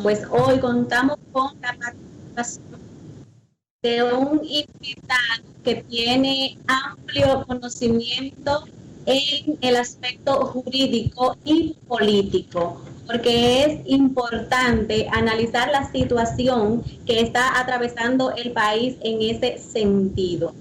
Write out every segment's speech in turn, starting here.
pues hoy contamos con la participación de un invitado que tiene amplio conocimiento en el aspecto jurídico y político, porque es importante analizar la situación que está atravesando el país en ese sentido.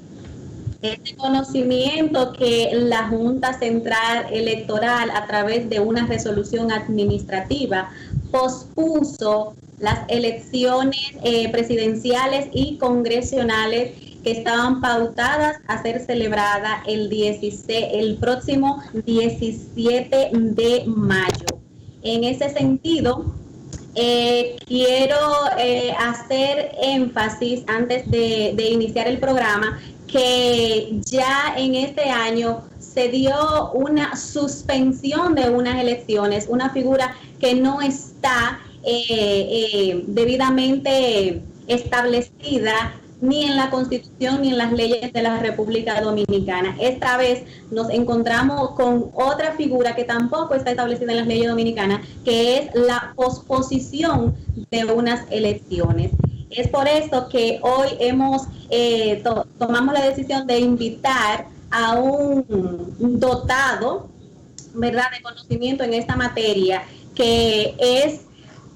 Este conocimiento que la Junta Central Electoral, a través de una resolución administrativa, pospuso las elecciones presidenciales y congresionales que estaban pautadas a ser celebradas el próximo 17 de mayo. En ese sentido, quiero hacer énfasis antes de iniciar el programa que ya en este año se dio una suspensión de unas elecciones, una figura que no está debidamente establecida ni en la Constitución ni en las leyes de la República Dominicana. Esta vez nos encontramos con otra figura que tampoco está establecida en las leyes dominicanas, que es la posposición de unas elecciones. Es por eso que hoy tomamos la decisión de invitar a un dotado, ¿verdad?, de conocimiento en esta materia, que es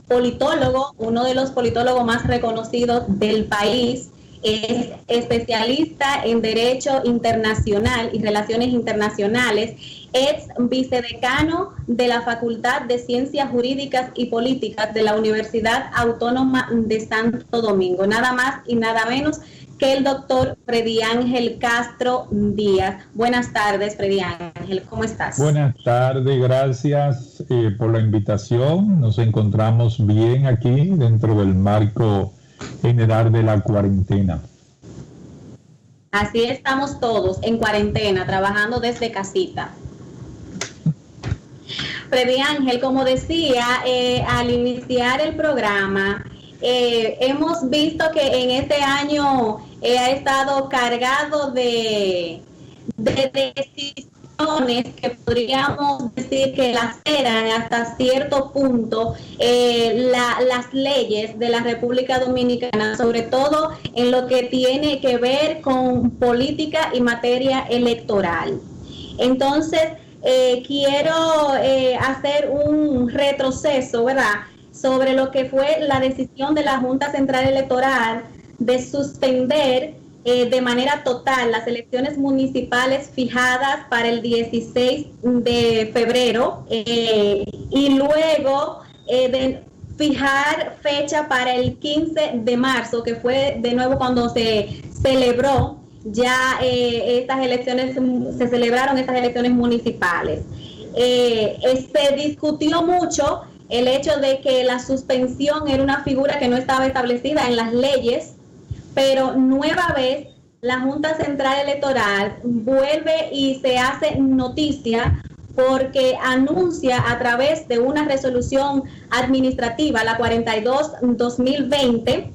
politólogo, uno de los politólogos más reconocidos del país. Es especialista en Derecho Internacional y Relaciones Internacionales, es vicedecano de la Facultad de Ciencias Jurídicas y Políticas de la Universidad Autónoma de Santo Domingo, nada más y nada menos que el doctor Freddy Ángel Castro Díaz. Buenas tardes, Freddy Ángel, ¿cómo estás? Buenas tardes, gracias por la invitación. Nos encontramos bien aquí dentro del marco general de la cuarentena. Así estamos todos en cuarentena, trabajando desde casita. Freddy Ángel, como decía al iniciar el programa, hemos visto que en este año ha estado cargado de decisiones que podríamos decir que laceran hasta cierto punto las leyes de la República Dominicana, sobre todo en lo que tiene que ver con política y materia electoral. Entonces, quiero hacer un retroceso, ¿verdad?, sobre lo que fue la decisión de la Junta Central Electoral de suspender de manera total las elecciones municipales fijadas para el 16 de febrero y luego de fijar fecha para el 15 de marzo, que fue de nuevo cuando se celebró ya estas elecciones, se celebraron estas elecciones municipales. Se discutió mucho el hecho de que la suspensión era una figura que no estaba establecida en las leyes, pero nueva vez la Junta Central Electoral vuelve y se hace noticia porque anuncia a través de una resolución administrativa, la 42-2020,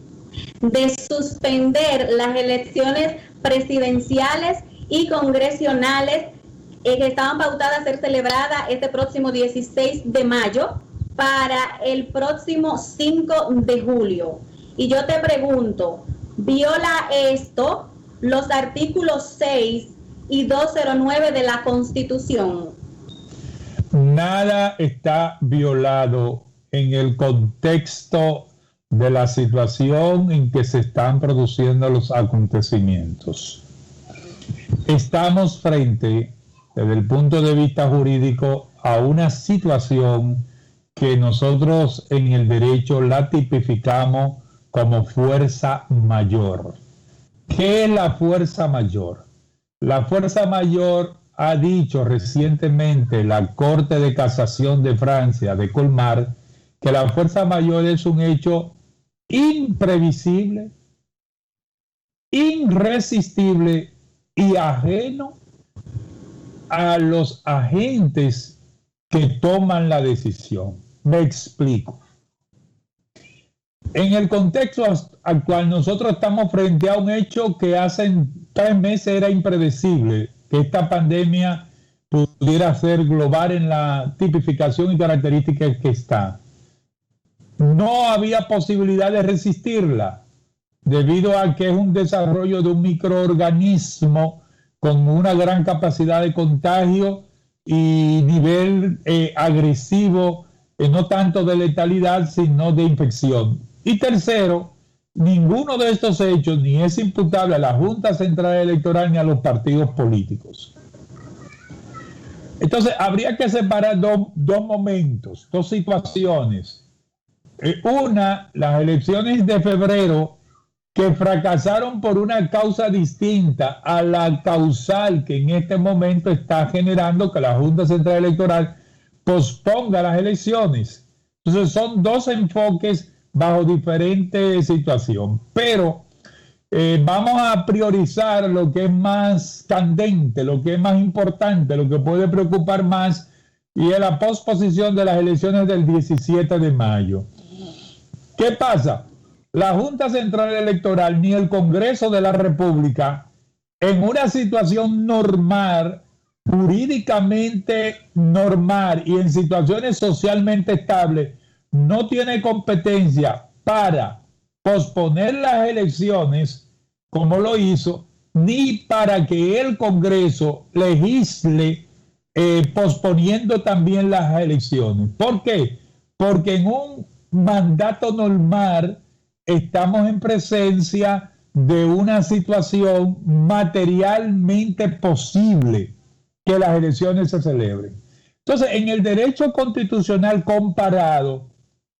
de suspender las elecciones presidenciales y congresionales que estaban pautadas a ser celebradas este próximo 16 de mayo para el próximo 5 de julio. Y yo te pregunto, ¿viola esto los artículos 6 y 209 de la Constitución? Nada está violado en el contexto de la situación en que se están produciendo los acontecimientos. Estamos frente, desde el punto de vista jurídico, a una situación que nosotros en el derecho la tipificamos como fuerza mayor. ¿Qué es la fuerza mayor? La fuerza mayor, ha dicho recientemente la Corte de Casación de Francia, de Colmar, que la fuerza mayor es un hecho imprevisible, irresistible y ajeno a los agentes que toman la decisión. Me explico. En el contexto actual, nosotros estamos frente a un hecho que hace 3 meses era impredecible, que esta pandemia pudiera ser global en la tipificación y características que está. no había posibilidad de resistirla, debido a que es un desarrollo de un microorganismo con una gran capacidad de contagio y nivel agresivo, no tanto de letalidad, sino de infección. Y tercero, ninguno de estos hechos ni es imputable a la Junta Central Electoral ni a los partidos políticos. Entonces, habría que separar dos momentos, dos situaciones. Una, las elecciones de febrero, que fracasaron por una causa distinta a la causal que en este momento está generando que la Junta Central Electoral posponga las elecciones. Entonces son dos enfoques bajo diferentes situaciones, pero vamos a priorizar lo que es más candente, lo que es más importante, lo que puede preocupar más, y es la posposición de las elecciones del 17 de mayo. ¿Qué pasa? La Junta Central Electoral ni el Congreso de la República, en una situación normal, jurídicamente normal y en situaciones socialmente estables, no tiene competencia para posponer las elecciones, como lo hizo, ni para que el Congreso legisle posponiendo también las elecciones. ¿Por qué? Porque en un mandato normal estamos en presencia de una situación materialmente posible que las elecciones se celebren. Entonces, en el derecho constitucional comparado,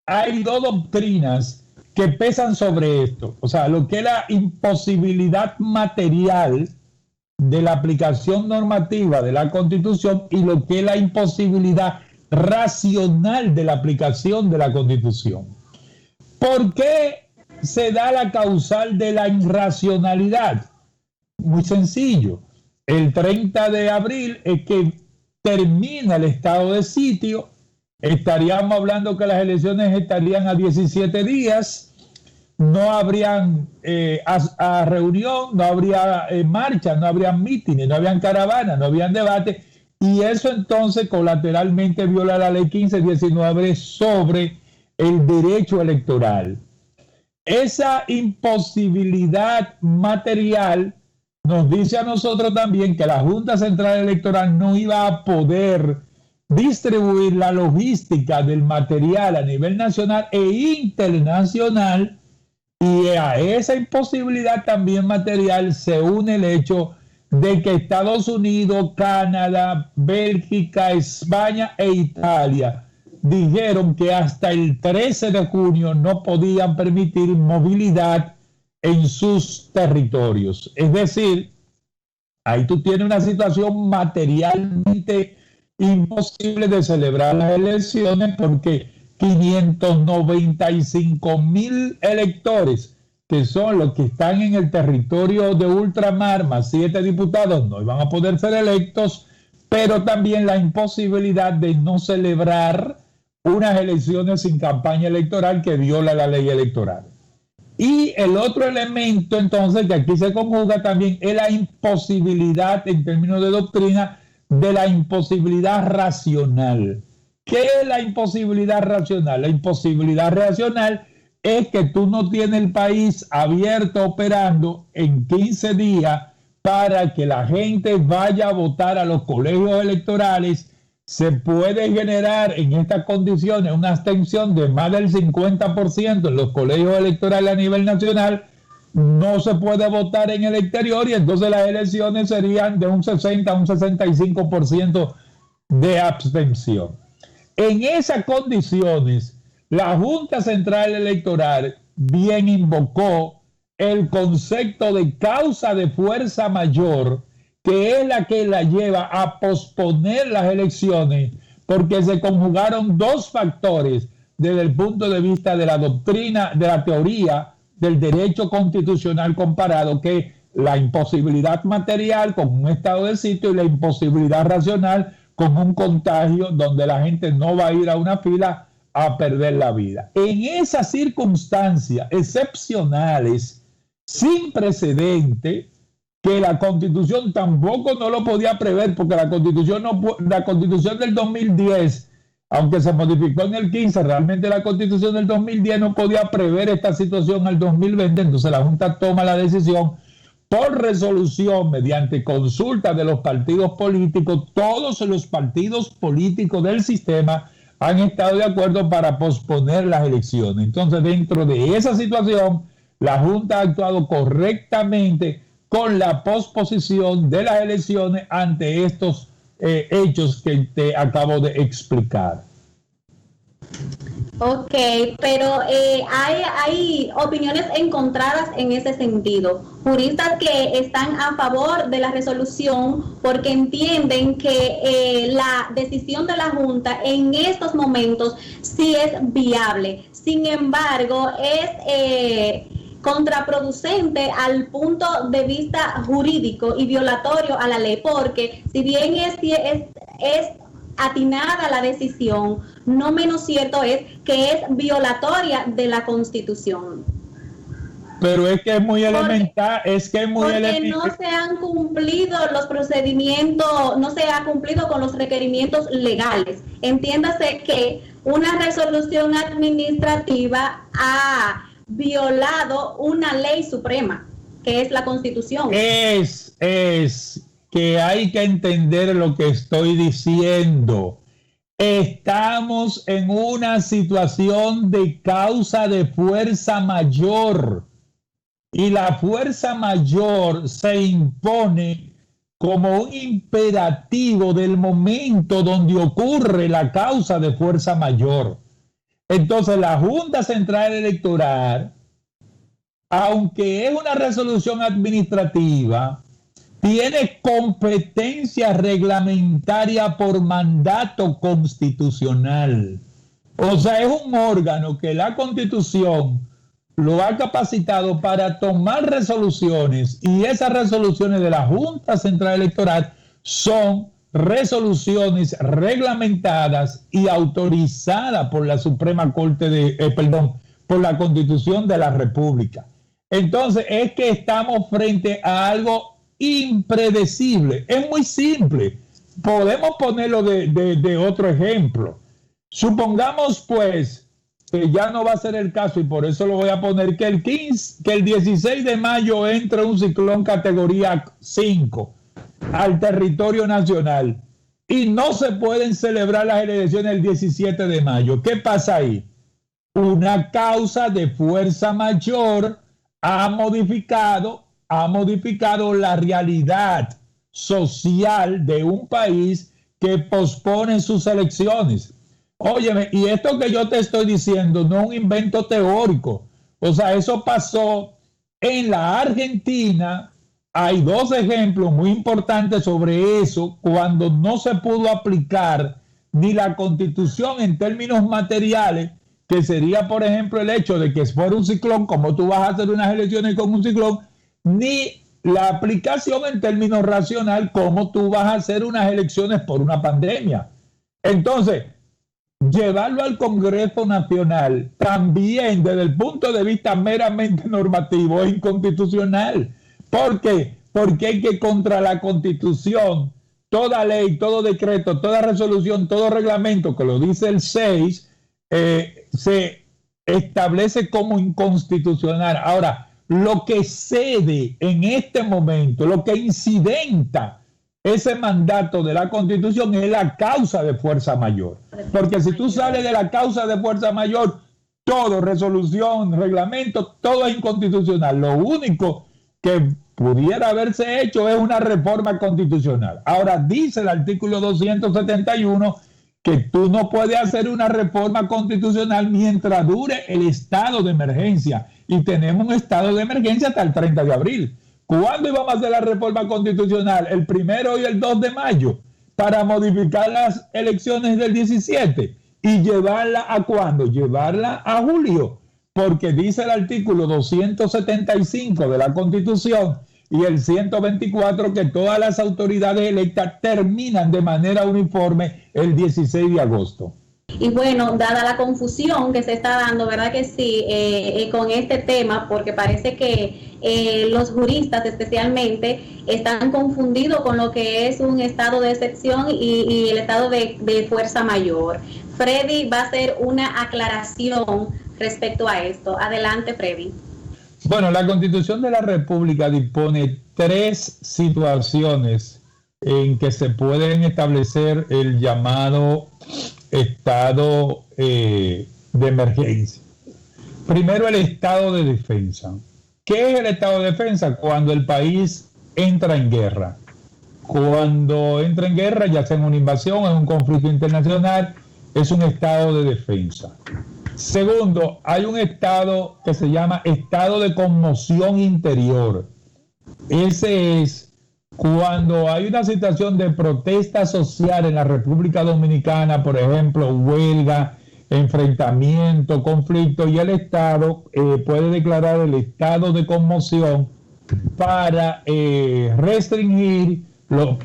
hay dos doctrinas que pesan sobre esto. O sea, lo que es la imposibilidad material de la aplicación normativa de la Constitución y lo que es la imposibilidad racional de la aplicación de la Constitución. ¿Por qué se da la causal de la irracionalidad? Muy sencillo. El 30 de abril es que termina el estado de sitio. Estaríamos hablando que las elecciones estarían a 17 días. No habrían reunión, no habría marcha, no habría mítines, no habrían caravanas, no habrían debate. Y eso entonces colateralmente viola la ley 1519 sobre el derecho electoral. Esa imposibilidad material nos dice a nosotros también que la Junta Central Electoral no iba a poder distribuir la logística del material a nivel nacional e internacional, y a esa imposibilidad también material se une el hecho de que Estados Unidos, Canadá, Bélgica, España e Italia dijeron que hasta el 13 de junio no podían permitir movilidad en sus territorios. Es decir, ahí tú tienes una situación materialmente imposible de celebrar las elecciones, porque 595,000 electores, que son los que están en el territorio de ultramar, más 7 diputados, no iban a poder ser electos, pero también la imposibilidad de no celebrar unas elecciones sin campaña electoral que viola la ley electoral. Y el otro elemento, entonces, que aquí se conjuga también, es la imposibilidad, en términos de doctrina, de la imposibilidad racional. ¿Qué es la imposibilidad racional? La imposibilidad racional es que tú no tienes el país abierto, operando en 15 días para que la gente vaya a votar a los colegios electorales. Se puede generar en estas condiciones una abstención de más del 50% en los colegios electorales a nivel nacional. No se puede votar en el exterior, y entonces las elecciones serían de un 60 a un 65% de abstención. En esas condiciones, la Junta Central Electoral bien invocó el concepto de causa de fuerza mayor, que es la que la lleva a posponer las elecciones, porque se conjugaron dos factores desde el punto de vista de la doctrina, de la teoría del derecho constitucional comparado, que es la imposibilidad material con un estado de sitio y la imposibilidad racional con un contagio donde la gente no va a ir a una fila a perder la vida. En esas circunstancias excepcionales, sin precedente, que la Constitución tampoco no lo podía prever, porque la Constitución del 2010 aunque se modificó en el 15, realmente la Constitución del 2010 no podía prever esta situación al 2020, entonces la Junta toma la decisión por resolución mediante consulta de los partidos políticos. Todos los partidos políticos del sistema han estado de acuerdo para posponer las elecciones. Entonces, dentro de esa situación, la Junta ha actuado correctamente con la posposición de las elecciones ante estos hechos que te acabo de explicar. Ok, pero hay opiniones encontradas en ese sentido. Juristas que están a favor de la resolución porque entienden que la decisión de la Junta en estos momentos sí es viable. Sin embargo, es contraproducente al punto de vista jurídico y violatorio a la ley, porque si bien es atinada la decisión, no menos cierto es que es violatoria de la Constitución. Pero es que es muy elemental, porque no se han cumplido los procedimientos, no se ha cumplido con los requerimientos legales. Entiéndase que una resolución administrativa ha violado una ley suprema, que es la Constitución. Es que hay que entender lo que estoy diciendo. Estamos en una situación de causa de fuerza mayor y la fuerza mayor se impone como un imperativo del momento donde ocurre la causa de fuerza mayor. Entonces la Junta Central Electoral, aunque es una resolución administrativa, tiene competencia reglamentaria por mandato constitucional. O sea, es un órgano que la Constitución lo ha capacitado para tomar resoluciones, y esas resoluciones de la Junta Central Electoral son resoluciones reglamentadas y autorizadas por la Suprema Corte por la Constitución de la República. Entonces, es que estamos frente a algo impredecible. Es muy simple. Podemos ponerlo de otro ejemplo. Supongamos, pues, que ya no va a ser el caso, y por eso lo voy a poner, que el 16 de mayo entra un ciclón categoría 5 al territorio nacional y no se pueden celebrar las elecciones el 17 de mayo. ¿Qué pasa ahí? Una causa de fuerza mayor ha modificado la realidad social de un país que pospone sus elecciones. Óyeme, y esto que yo te estoy diciendo no es un invento teórico. O sea, eso pasó en la Argentina. Hay dos ejemplos muy importantes sobre eso, cuando no se pudo aplicar ni la Constitución en términos materiales, que sería, por ejemplo, el hecho de que fuera un ciclón, como tú vas a hacer unas elecciones con un ciclón, ni la aplicación en términos racional, como tú vas a hacer unas elecciones por una pandemia. Entonces, llevarlo al Congreso Nacional también desde el punto de vista meramente normativo es inconstitucional. ¿Por qué? Porque hay que, contra la Constitución, toda ley, todo decreto, toda resolución, todo reglamento, que lo dice el 6, se establece como inconstitucional. Ahora, lo que cede en este momento, lo que incidenta ese mandato de la Constitución es la causa de fuerza mayor. Porque si tú sales de la causa de fuerza mayor, todo, resolución, reglamento, todo es inconstitucional. Lo único que pudiera haberse hecho es una reforma constitucional. Ahora dice el artículo 271 que tú no puedes hacer una reforma constitucional mientras dure el estado de emergencia. Y tenemos un estado de emergencia hasta el 30 de abril. ¿Cuándo íbamos a hacer la reforma constitucional? ¿El 1 y el 2 de mayo? Para modificar las elecciones del 17. ¿Y llevarla a cuándo? Llevarla a julio. Porque dice el artículo 275 de la Constitución y el 124 que todas las autoridades electas terminan de manera uniforme el 16 de agosto. Y bueno, dada la confusión que se está dando, ¿verdad que sí? Con este tema, porque parece que los juristas especialmente están confundidos con lo que es un estado de excepción y el estado de fuerza mayor. Freddy va a hacer una aclaración respecto a esto. Adelante, Freddy. Bueno, la Constitución de la República dispone 3 situaciones en que se pueden establecer el llamado estado de emergencia. Primero, el estado de defensa. ¿Qué es el estado de defensa? Cuando el país entra en guerra. Cuando entra en guerra, ya sea en una invasión, en un conflicto internacional, es un estado de defensa. Segundo, hay un estado que se llama estado de conmoción interior. Ese es cuando hay una situación de protesta social en la República Dominicana, por ejemplo, huelga, enfrentamiento, conflicto, y el Estado puede declarar el estado de conmoción para restringir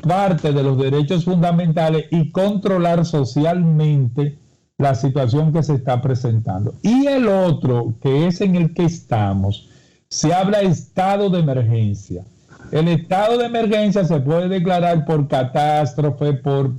parte de los derechos fundamentales y controlar socialmente la situación que se está presentando. Y el otro, que es en el que estamos, se habla de estado de emergencia. El estado de emergencia se puede declarar por catástrofe, por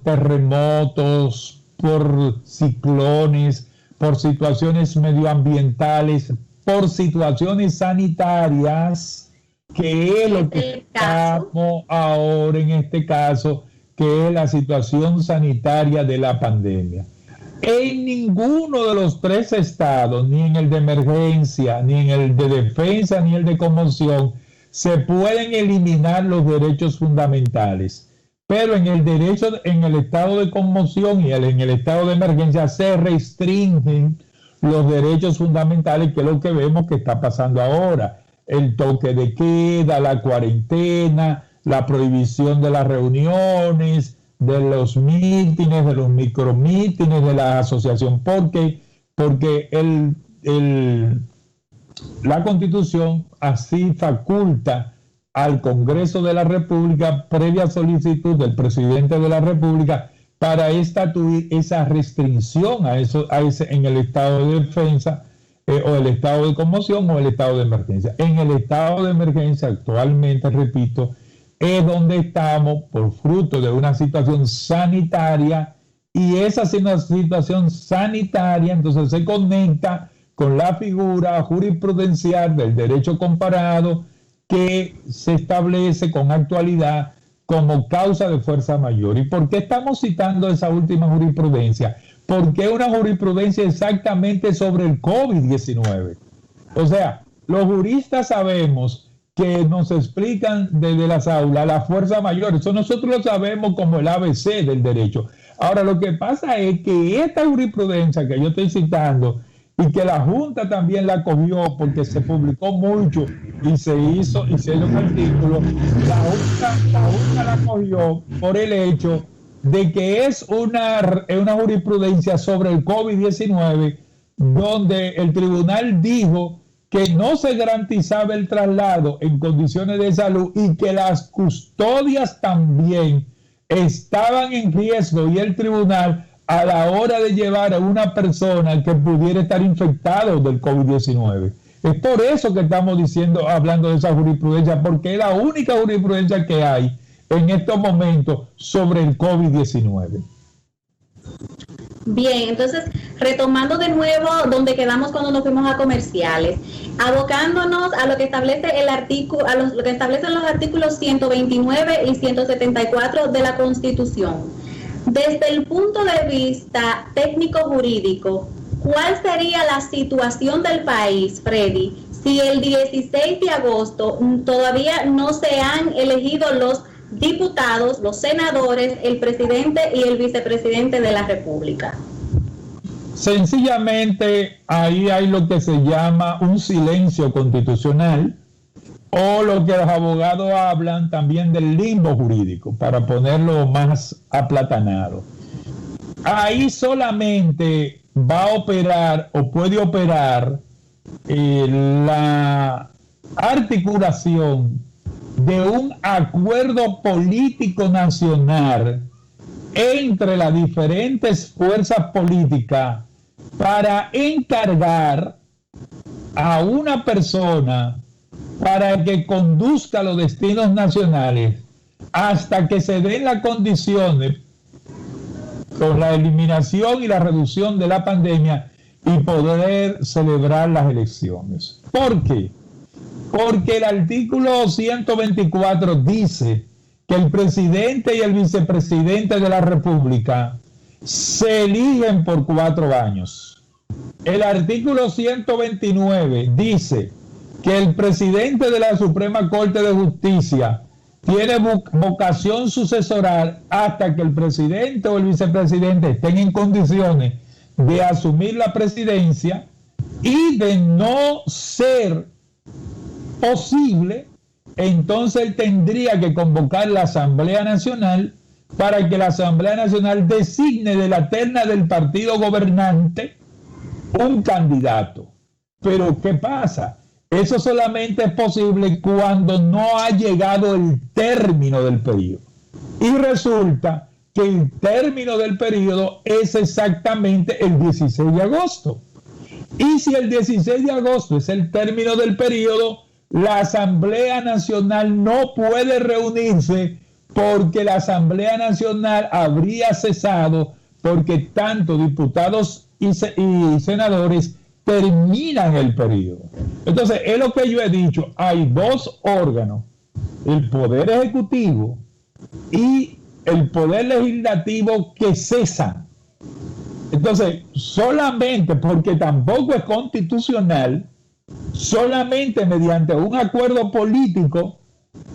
terremotos, por ciclones, por situaciones medioambientales, por situaciones sanitarias, que es lo que estamos ahora en este caso, que es la situación sanitaria de la pandemia. En ninguno de los 3 estados, ni en el de emergencia, ni en el de defensa, ni el de conmoción, se pueden eliminar los derechos fundamentales. Pero en el estado de conmoción y en el estado de emergencia se restringen los derechos fundamentales, que es lo que vemos que está pasando ahora. El toque de queda, la cuarentena, la prohibición de las reuniones, de los mítines, de los micromítines, de la asociación. Porque la Constitución así faculta al Congreso de la República, previa solicitud del presidente de la República, para estatuir esa restricción en el estado de defensa, o el estado de conmoción o el estado de emergencia. En el estado de emergencia actualmente, repito, es donde estamos por fruto de una situación sanitaria, y esa situación sanitaria entonces se conecta con la figura jurisprudencial del derecho comparado, que se establece con actualidad como causa de fuerza mayor. ¿Y por qué estamos citando esa última jurisprudencia? Porque es una jurisprudencia exactamente sobre el COVID-19. O sea, los juristas sabemos que nos explican desde las aulas la fuerza mayor. Eso nosotros lo sabemos como el ABC del derecho. Ahora, lo que pasa es que esta jurisprudencia que yo estoy citando, y que la Junta también la cogió porque se publicó mucho y se hizo un artículo, la Junta la cogió por el hecho de que es una jurisprudencia sobre el COVID-19, donde el tribunal dijo que no se garantizaba el traslado en condiciones de salud y que las custodias también estaban en riesgo, y el tribunal, a la hora de llevar a una persona que pudiera estar infectado del COVID-19. Es por eso que estamos hablando de esa jurisprudencia, porque es la única jurisprudencia que hay en estos momentos sobre el COVID-19. Bien, entonces, retomando de nuevo donde quedamos cuando nos fuimos a comerciales, abocándonos a lo que establece lo que establecen los artículos 129 y 174 de la Constitución. Desde el punto de vista técnico-jurídico, ¿cuál sería la situación del país, Freddy, si el 16 de agosto todavía no se han elegido los diputados, los senadores, el presidente y el vicepresidente de la República? Sencillamente, ahí hay lo que se llama un silencio constitucional, o lo que los abogados hablan también del limbo jurídico, para ponerlo más aplatanado. Ahí solamente va a operar o puede operar la articulación de un acuerdo político nacional entre las diferentes fuerzas políticas para encargar a una persona para que conduzca los destinos nacionales hasta que se den las condiciones con la eliminación y la reducción de la pandemia y poder celebrar las elecciones. ¿Por qué? Porque el artículo 124 dice que el presidente y el vicepresidente de la República se eligen por 4 años. El artículo 129 dice que el presidente de la Suprema Corte de Justicia tiene vocación sucesoral hasta que el presidente o el vicepresidente estén en condiciones de asumir la presidencia, y de no ser posible, entonces él tendría que convocar la Asamblea Nacional para que la Asamblea Nacional designe de la terna del partido gobernante un candidato. Pero ¿qué pasa? Eso solamente es posible cuando no ha llegado el término del periodo. Y resulta que el término del periodo es exactamente el 16 de agosto. Y si el 16 de agosto es el término del periodo, la Asamblea Nacional no puede reunirse porque la Asamblea Nacional habría cesado porque tanto diputados y senadores terminan el periodo. Entonces, es lo que yo he dicho, hay 2 órganos, el Poder Ejecutivo y el Poder Legislativo, que cesan. Entonces, solamente porque tampoco es constitucional, solamente mediante un acuerdo político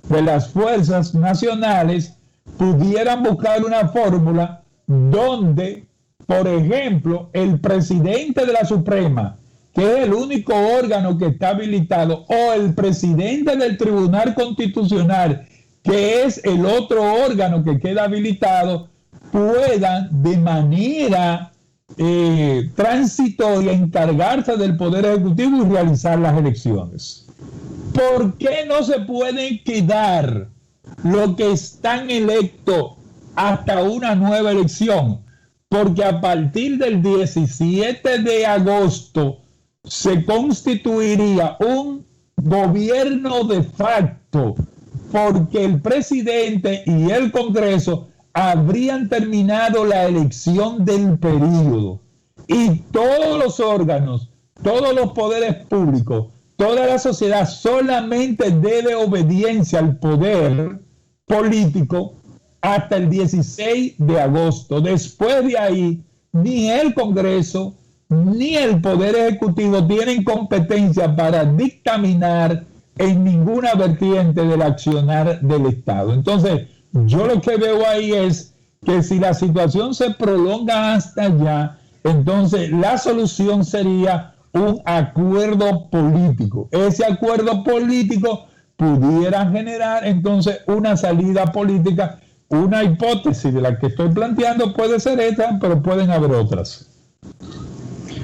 de las fuerzas nacionales pudieran buscar una fórmula donde, por ejemplo, el presidente de la Suprema, que es el único órgano que está habilitado, o el presidente del Tribunal Constitucional, que es el otro órgano que queda habilitado, puedan de manera transitoria encargarse del Poder Ejecutivo y realizar las elecciones. ¿Por qué no se pueden quedar los que están electos hasta una nueva elección? Porque a partir del 17 de agosto se constituiría un gobierno de facto, porque el presidente y el Congreso habrían terminado la elección del periodo, y todos los órganos, todos los poderes públicos, toda la sociedad solamente debe obediencia al poder político hasta el 16 de agosto. Después de ahí, ni el Congreso ni el Poder Ejecutivo tienen competencia para dictaminar en ninguna vertiente del accionar del Estado. Entonces, yo lo que veo ahí es que si la situación se prolonga hasta allá, entonces la solución sería un acuerdo político. Ese acuerdo político pudiera generar entonces una salida política. Una hipótesis de la que estoy planteando puede ser esta, pero pueden haber otras.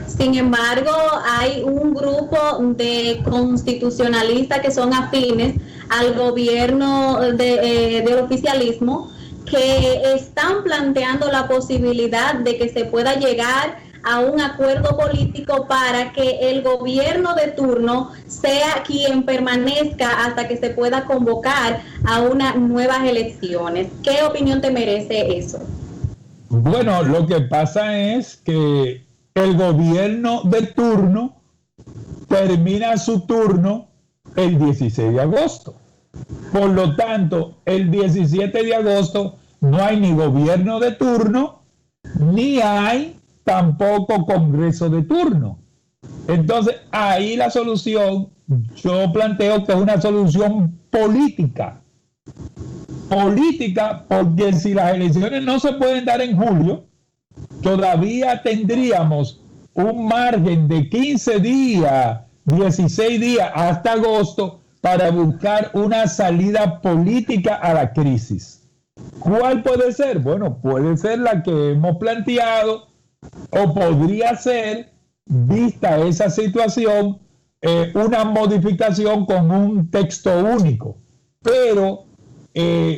Sin embargo, hay un grupo de constitucionalistas que son afines al gobierno del oficialismo, que están planteando la posibilidad de que se pueda llegar a un acuerdo político para que el gobierno de turno sea quien permanezca hasta que se pueda convocar a unas nuevas elecciones. ¿Qué opinión te merece eso? Bueno, lo que pasa es que el gobierno de turno termina su turno el 16 de agosto. Por lo tanto, el 17 de agosto no hay ni gobierno de turno, ni hay tampoco Congreso de turno. Entonces, ahí la solución, yo planteo que es una solución política. Política, porque si las elecciones no se pueden dar en julio, todavía tendríamos un margen de 15 días, 16 días hasta agosto para buscar una salida política a la crisis. ¿Cuál puede ser? Bueno, puede ser la que hemos planteado, o podría ser, vista esa situación, una modificación con un texto único. Pero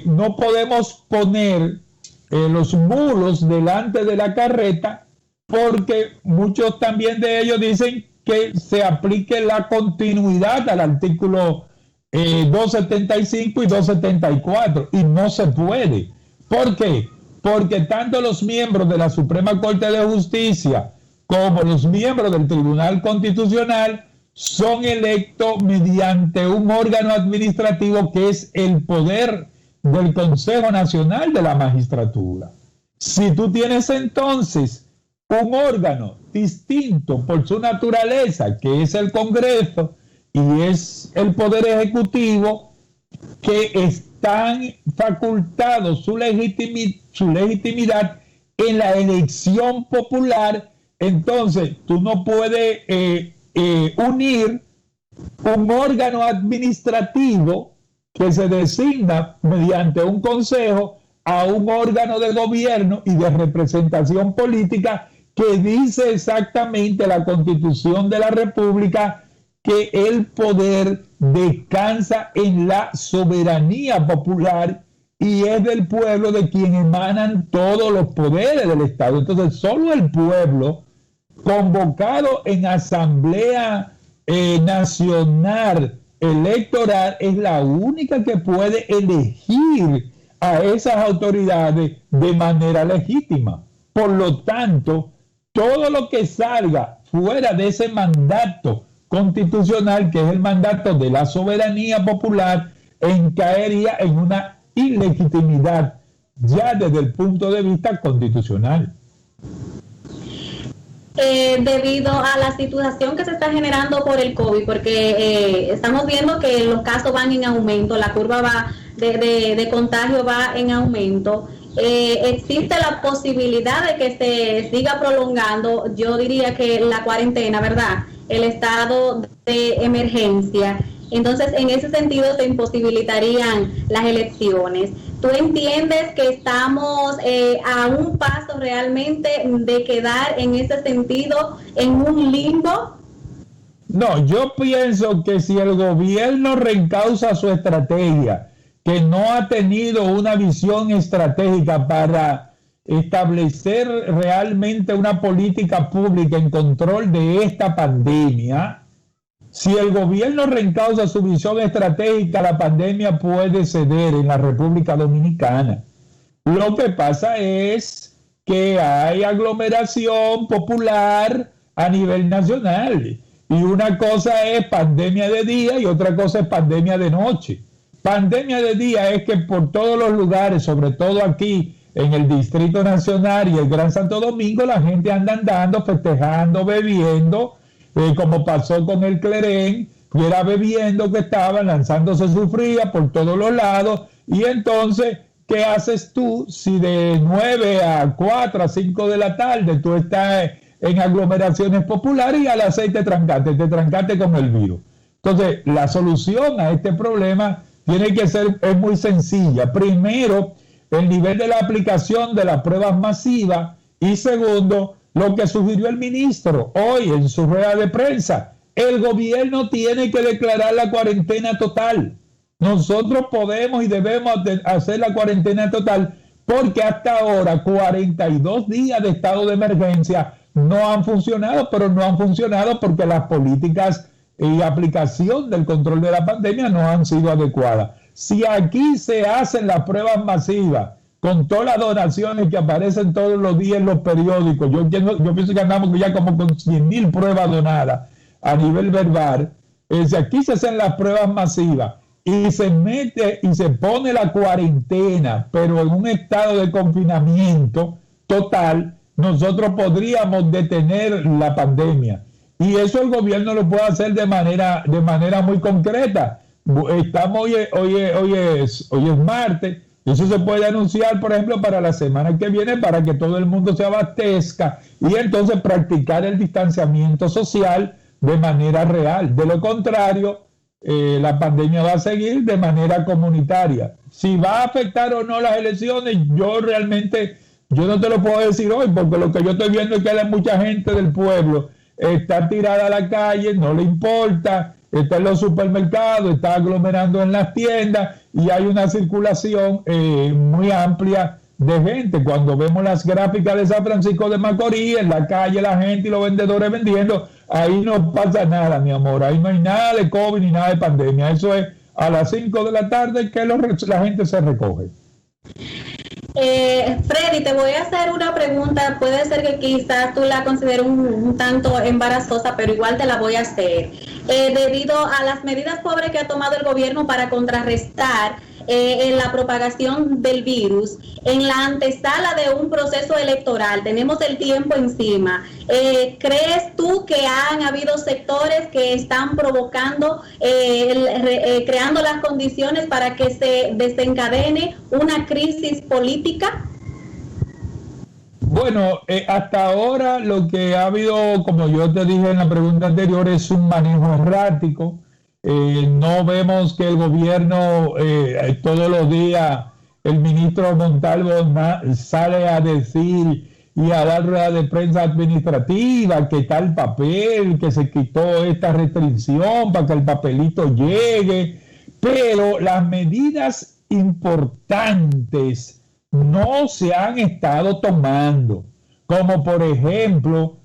no podemos poner los mulos delante de la carreta, porque muchos también de ellos dicen que se aplique la continuidad al artículo 275 y 274, y no se puede. ¿Por qué? Porque tanto los miembros de la Suprema Corte de Justicia como los miembros del Tribunal Constitucional son electos mediante un órgano administrativo que es el poder del Consejo Nacional de la Magistratura. Si tú tienes entonces un órgano distinto por su naturaleza, que es el Congreso y es el Poder Ejecutivo, que están facultados su legitimidad en la elección popular, entonces tú no puedes unir un órgano administrativo que se designa mediante un consejo a un órgano de gobierno y de representación política que dice exactamente la Constitución de la República que el poder descansa en la soberanía popular y es del pueblo de quien emanan todos los poderes del Estado. Entonces, solo el pueblo, convocado en asamblea nacional electoral, es la única que puede elegir a esas autoridades de manera legítima. Por lo tanto, todo lo que salga fuera de ese mandato constitucional, que es el mandato de la soberanía popular, caería en una ilegitimidad ya desde el punto de vista constitucional. Debido a la situación que se está generando por el COVID, porque estamos viendo que los casos van en aumento, la curva de contagio va en aumento, existe la posibilidad de que se siga prolongando, yo diría que la cuarentena, ¿verdad? El estado de emergencia. Entonces, en ese sentido se imposibilitarían las elecciones. ¿Tú entiendes que estamos a un paso realmente de quedar en ese sentido en un limbo? No, yo pienso que si el gobierno reencausa su estrategia, que no ha tenido una visión estratégica para establecer realmente una política pública en control de esta pandemia, si el gobierno reencausa su visión estratégica, la pandemia puede ceder en la República Dominicana. Lo que pasa es que hay aglomeración popular a nivel nacional. Y una cosa es pandemia de día y otra cosa es pandemia de noche. Pandemia de día es que por todos los lugares, sobre todo aquí en el Distrito Nacional y el Gran Santo Domingo, la gente anda andando, festejando, bebiendo, como pasó con el Clerén, y era bebiendo que estaban, lanzándose su fría por todos los lados. Y entonces, ¿qué haces tú si de 9 a 4 a 5 de la tarde tú estás en aglomeraciones populares y a las 6 te trancaste con el virus? Entonces, la solución a este problema tiene que ser, es muy sencilla. Primero, el nivel de la aplicación de las pruebas masivas, y segundo, lo que sugirió el ministro hoy en su rueda de prensa. El gobierno tiene que declarar la cuarentena total. Nosotros podemos y debemos hacer la cuarentena total porque hasta ahora 42 días de estado de emergencia no han funcionado, pero no han funcionado porque las políticas y aplicación del control de la pandemia no han sido adecuadas. Si aquí se hacen las pruebas masivas, con todas las donaciones que aparecen todos los días en los periódicos, yo pienso que andamos ya como con 100,000 pruebas donadas a nivel verbal. Si aquí se hacen las pruebas masivas y se mete y se pone la cuarentena, pero en un estado de confinamiento total, nosotros podríamos detener la pandemia. Y eso el gobierno lo puede hacer de manera muy concreta. Hoy es martes. Eso se puede anunciar, por ejemplo, para la semana que viene, para que todo el mundo se abastezca y entonces practicar el distanciamiento social de manera real. De lo contrario, la pandemia va a seguir de manera comunitaria. Si va a afectar o no las elecciones, yo no te lo puedo decir hoy, porque lo que yo estoy viendo es que hay mucha gente del pueblo está tirada a la calle, no le importa, está en los supermercados, está aglomerando en las tiendas y hay una circulación muy amplia de gente. Cuando vemos las gráficas de San Francisco de Macorís, en la calle la gente y los vendedores vendiendo, ahí no pasa nada, mi amor, ahí no hay nada de COVID ni nada de pandemia, eso es a las 5 de la tarde que la gente se recoge. Freddy, te voy a hacer una pregunta, puede ser que quizás tú la consideres un tanto embarazosa, pero igual te la voy a hacer. Debido a las medidas pobres que ha tomado el gobierno para contrarrestar la propagación del virus, en la antesala de un proceso electoral, tenemos el tiempo encima. ¿Crees tú que han habido sectores que están provocando, creando las condiciones para que se desencadene una crisis política? Bueno, hasta ahora lo que ha habido, como yo te dije en la pregunta anterior, es un manejo errático. No vemos que el gobierno todos los días, el ministro Montalvo sale a decir y a dar rueda de prensa administrativa que está el papel, que se quitó esta restricción para que el papelito llegue, pero las medidas importantes no se han estado tomando, como por ejemplo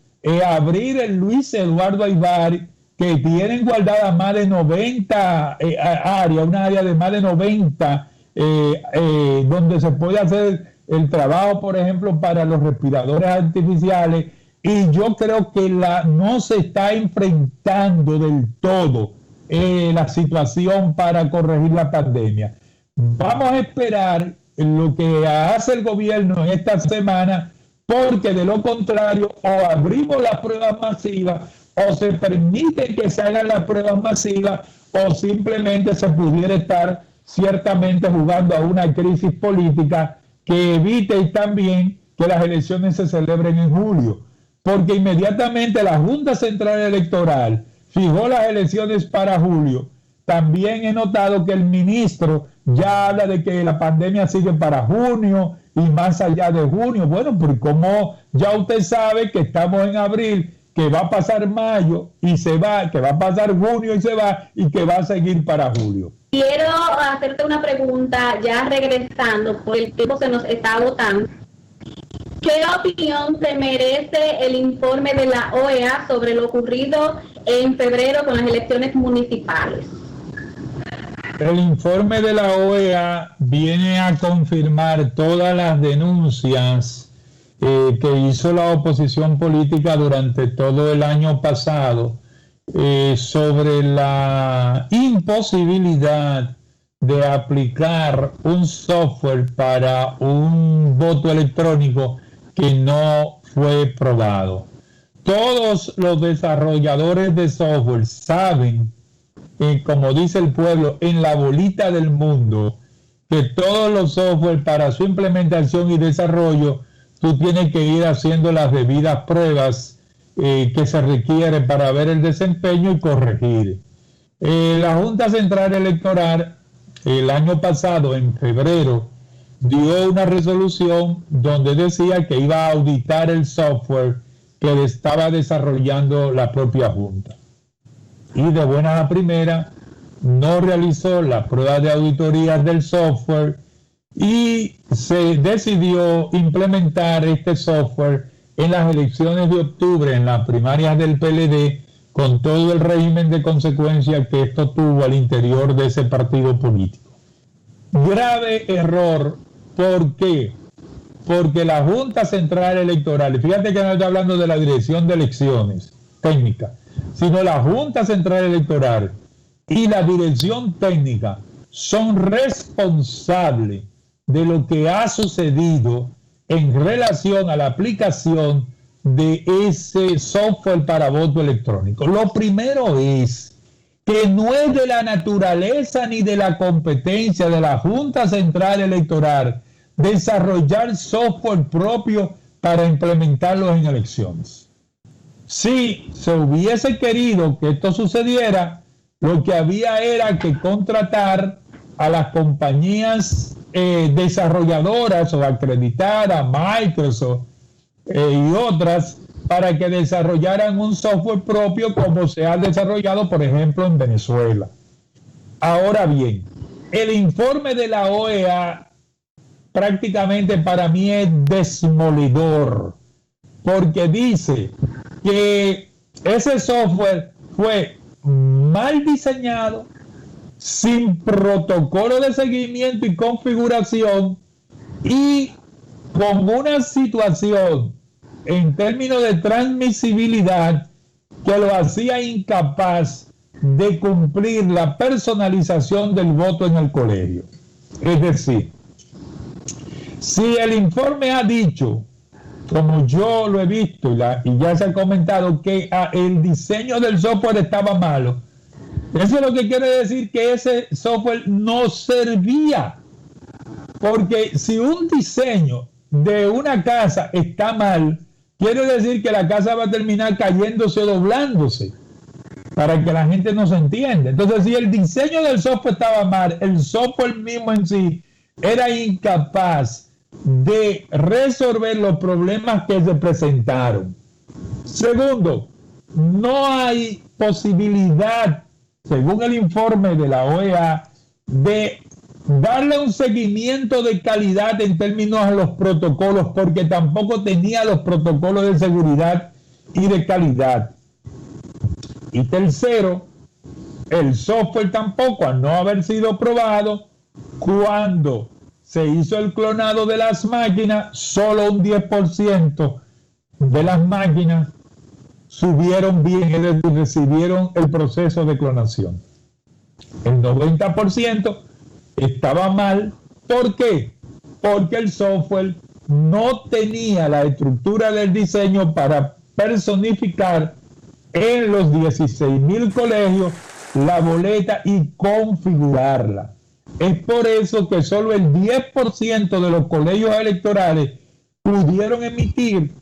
abrir el Luis Eduardo Aybar, que tienen guardadas más de 90 áreas, una área de más de 90 donde se puede hacer el trabajo, por ejemplo, para los respiradores artificiales, y yo creo que no se está enfrentando del todo la situación para corregir la pandemia. Vamos a esperar lo que hace el gobierno en esta semana, porque de lo contrario, o abrimos las pruebas masivas, o se permite que se hagan las pruebas masivas, o simplemente se pudiera estar ciertamente jugando a una crisis política que evite también que las elecciones se celebren en julio, porque inmediatamente la Junta Central Electoral fijó las elecciones para julio. También he notado que el ministro ya habla de que la pandemia sigue para junio y más allá de junio. Bueno, pues como ya usted sabe que estamos en abril, que va a pasar mayo y se va, que va a pasar junio y se va, y que va a seguir para julio. Quiero hacerte una pregunta, ya regresando, por el tiempo que nos está agotando. ¿Qué opinión te merece el informe de la OEA sobre lo ocurrido en febrero con las elecciones municipales? El informe de la OEA viene a confirmar todas las denuncias que hizo la oposición política durante todo el año pasado sobre la imposibilidad de aplicar un software para un voto electrónico que no fue probado. Todos los desarrolladores de software saben, como dice el pueblo, en la bolita del mundo, que todos los software para su implementación y desarrollo, tú tienes que ir haciendo las debidas pruebas que se requieren para ver el desempeño y corregir. La Junta Central Electoral el año pasado, en febrero, dio una resolución donde decía que iba a auditar el software que estaba desarrollando la propia Junta. Y de buena a primera no realizó la prueba de auditoría del software y se decidió implementar este software en las elecciones de octubre, en las primarias del PLD, con todo el régimen de consecuencias que esto tuvo al interior de ese partido político. Grave error. ¿Por qué? Porque la Junta Central Electoral, fíjate que no estoy hablando de la Dirección de Elecciones Técnicas, sino la Junta Central Electoral y la Dirección Técnica son responsables de lo que ha sucedido en relación a la aplicación de ese software para voto electrónico. Lo primero es que no es de la naturaleza ni de la competencia de la Junta Central Electoral desarrollar software propio para implementarlo en elecciones. Si se hubiese querido que esto sucediera, lo que había era que contratar a las compañías desarrolladoras o acreditar a Microsoft y otras para que desarrollaran un software propio como se ha desarrollado, por ejemplo, en Venezuela. Ahora bien, el informe de la OEA prácticamente para mí es demoledor, porque dice que ese software fue mal diseñado, sin protocolo de seguimiento y configuración, y con una situación en términos de transmisibilidad que lo hacía incapaz de cumplir la personalización del voto en el colegio. Es decir, si el informe ha dicho, como yo lo he visto y ya se ha comentado, que el diseño del software estaba malo, eso es lo que quiere decir que ese software no servía. Porque si un diseño de una casa está mal, quiere decir que la casa va a terminar cayéndose o doblándose, para que la gente no se entienda. Entonces, si el diseño del software estaba mal, el software mismo en sí era incapaz de resolver los problemas que se presentaron. Segundo, no hay posibilidad, según el informe de la OEA, de darle un seguimiento de calidad en términos a los protocolos, porque tampoco tenía los protocolos de seguridad y de calidad. Y tercero, el software tampoco, al no haber sido probado, cuando se hizo el clonado de las máquinas, solo un 10% de las máquinas subieron bien, es decir, recibieron el proceso de clonación. El 90% estaba mal. ¿Por qué? Porque el software no tenía la estructura del diseño para personificar en los 16,000 colegios la boleta y configurarla. Es por eso que solo el 10% de los colegios electorales pudieron emitir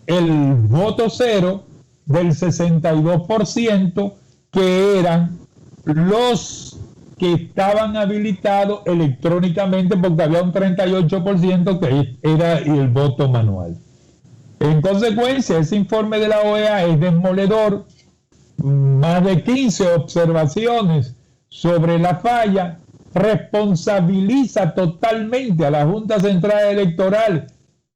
el voto cero del 62%, que eran los que estaban habilitados electrónicamente, porque había un 38% que era el voto manual. En consecuencia, ese informe de la OEA es demoledor. Más de 15 observaciones sobre la falla, responsabiliza totalmente a la Junta Central Electoral,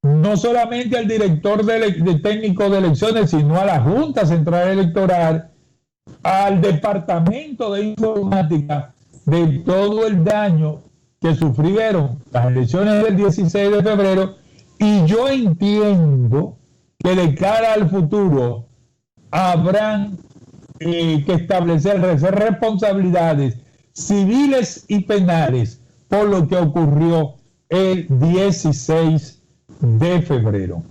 no solamente al director de técnico de elecciones, sino a la Junta Central Electoral, al Departamento de Informática, de todo el daño que sufrieron las elecciones del 16 de febrero. Y yo entiendo que de cara al futuro habrán que establecer responsabilidades civiles y penales por lo que ocurrió el 16 de febrero.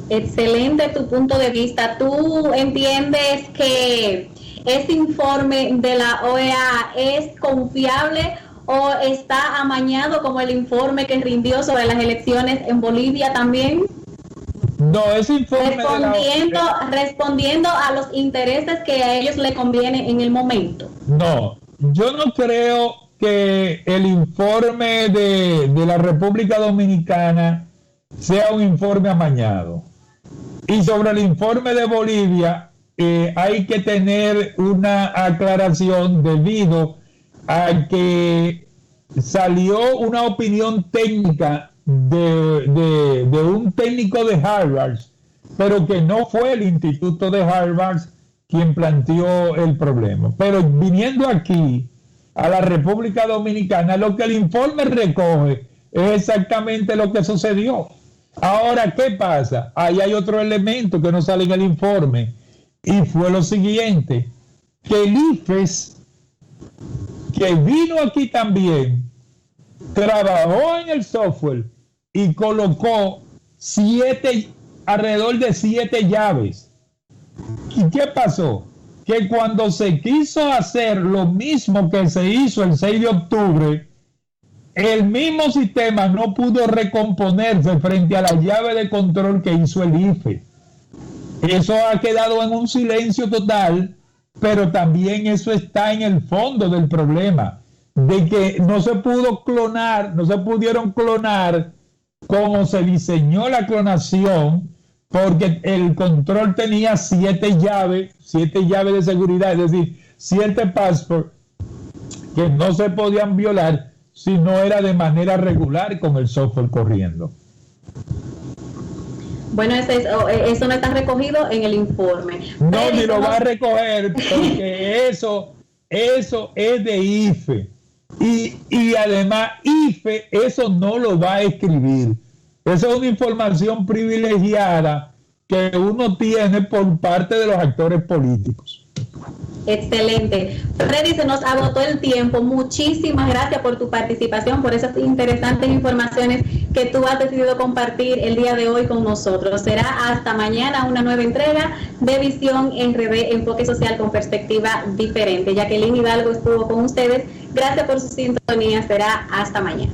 Excelente tu punto de vista. ¿Tú entiendes que ese informe de la OEA es confiable o está amañado como el informe que rindió sobre las elecciones en Bolivia también? No, ese informe respondiendo a los intereses que a ellos le conviene en el momento. No, yo no creo que el informe de la República Dominicana sea un informe amañado. Y sobre el informe de Bolivia, hay que tener una aclaración debido a que salió una opinión técnica de un técnico de Harvard, pero que no fue el Instituto de Harvard quien planteó el problema. Pero viniendo aquí a la República Dominicana, lo que el informe recoge es exactamente lo que sucedió. Ahora, ¿qué pasa? Ahí hay otro elemento que no sale en el informe, y fue lo siguiente, que el IFES, que vino aquí también, trabajó en el software y colocó alrededor de 7 llaves. ¿Y qué pasó? Que cuando se quiso hacer lo mismo que se hizo el 6 de octubre, el mismo sistema no pudo recomponerse frente a la llave de control que hizo el IFE. Eso ha quedado en un silencio total, pero también eso está en el fondo del problema, de que no se pudo clonar, no se pudieron clonar como se diseñó la clonación, porque el control tenía 7 llaves de seguridad, es decir, 7 passwords que no se podían violar si no era de manera regular con el software corriendo. Bueno, eso no está recogido en el informe. No, ni lo va a recoger, porque eso eso es de IFE. Y además IFE eso no lo va a escribir. Esa es una información privilegiada que uno tiene por parte de los actores políticos. Excelente. Freddy, se nos agotó el tiempo. Muchísimas gracias por tu participación, por esas interesantes informaciones que tú has decidido compartir el día de hoy con nosotros. Será hasta mañana una nueva entrega de Visión RD, enfoque social con perspectiva diferente. Jacqueline Hidalgo estuvo con ustedes. Gracias por su sintonía. Será hasta mañana.